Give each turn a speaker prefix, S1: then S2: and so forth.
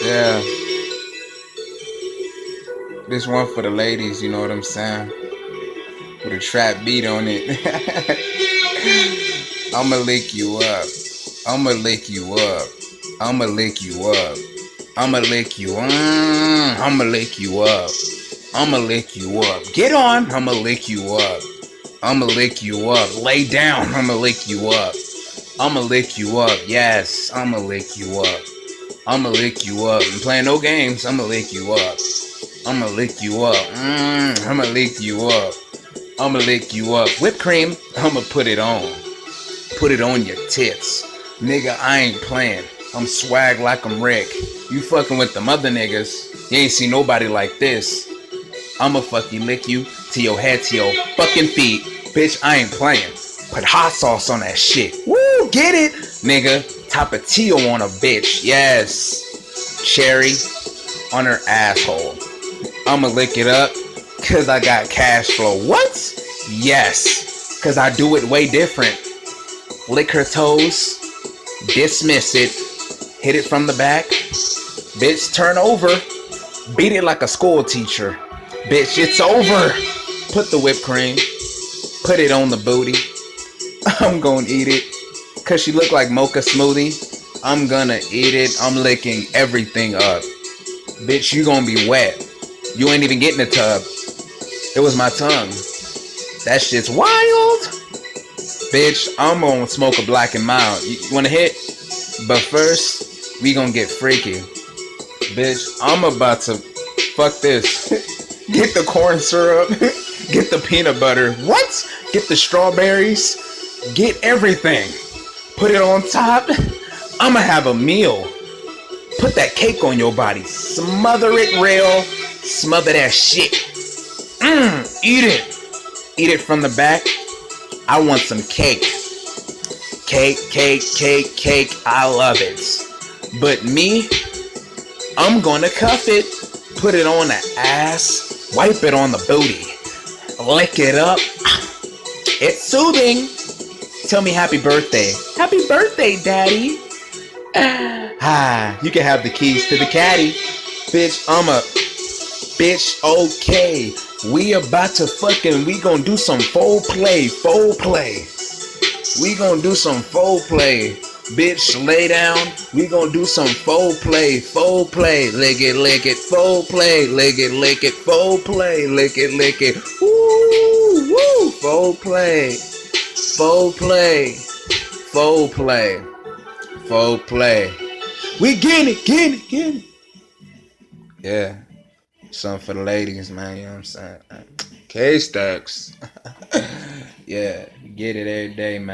S1: Yeah, this one for the ladies, you know what I'm saying? With a trap beat on it. I'ma lick you up. I'ma lick you up. I'ma lick you up. I'ma lick you. I'ma lick you up. I'ma lick you up. Get on. I'ma lick you up. I'ma lick you up. Lay down. I'ma lick you up. I'ma lick you up. Yes, I'ma lick you up. I'ma lick you up. I'm playing no games. I'ma lick you up. I'ma lick you up. I'ma lick you up. I'ma lick you up. Whipped cream. I'ma put it on. Put it on your tits. Nigga, I ain't playing. I'm swag like I'm Rick. You fucking with them other niggas. You ain't seen nobody like this. I'ma fucking lick you to your head, to your fucking feet. Bitch, I ain't playing. Put hot sauce on that shit. Woo, get it? Nigga, Tapatio on a bitch. Yes. Cherry on her asshole. I'ma lick it up cause I got cash flow. What? Yes. Cause I do it way different. Lick her toes. Dismiss it. Hit it from the back. Bitch, turn over. Beat it like a school teacher. Bitch, it's over. Put the whipped cream. Put it on the booty. I'm gonna eat it. Cause she look like mocha smoothie. I'm gonna eat it. I'm licking everything up. Bitch, you gonna be wet. You ain't even getting the tub. It was my tongue. That shit's wild. Bitch, I'm gonna smoke a black and mild. You wanna hit? But first, we gonna get freaky. Bitch, I'm about to fuck this. Get the corn syrup. Get the peanut butter. What? Get the strawberries. Get everything. Put it on top. I'ma have a meal. Put that cake on your body. Smother it real. Smother that shit. Eat it. Eat it from the back. I want some cake. Cake, cake, cake, cake. I love it. But me, I'm gonna cuff it. Put it on the ass. Wipe it on the booty. Lick it up. It's soothing. Tell me happy birthday. Happy birthday, daddy. You can have the keys to the caddy. Bitch, Bitch, okay. We about to we gonna do some faux play. We gonna do some faux play. Bitch, lay down. We gonna do some faux play. Lick it, faux play. Lick it, faux play. Lick it. Woo, woo. Faux play. We get it. Yeah. Something for the ladies, man. You know what I'm saying? K-Stacks. Yeah. Get it every day, man.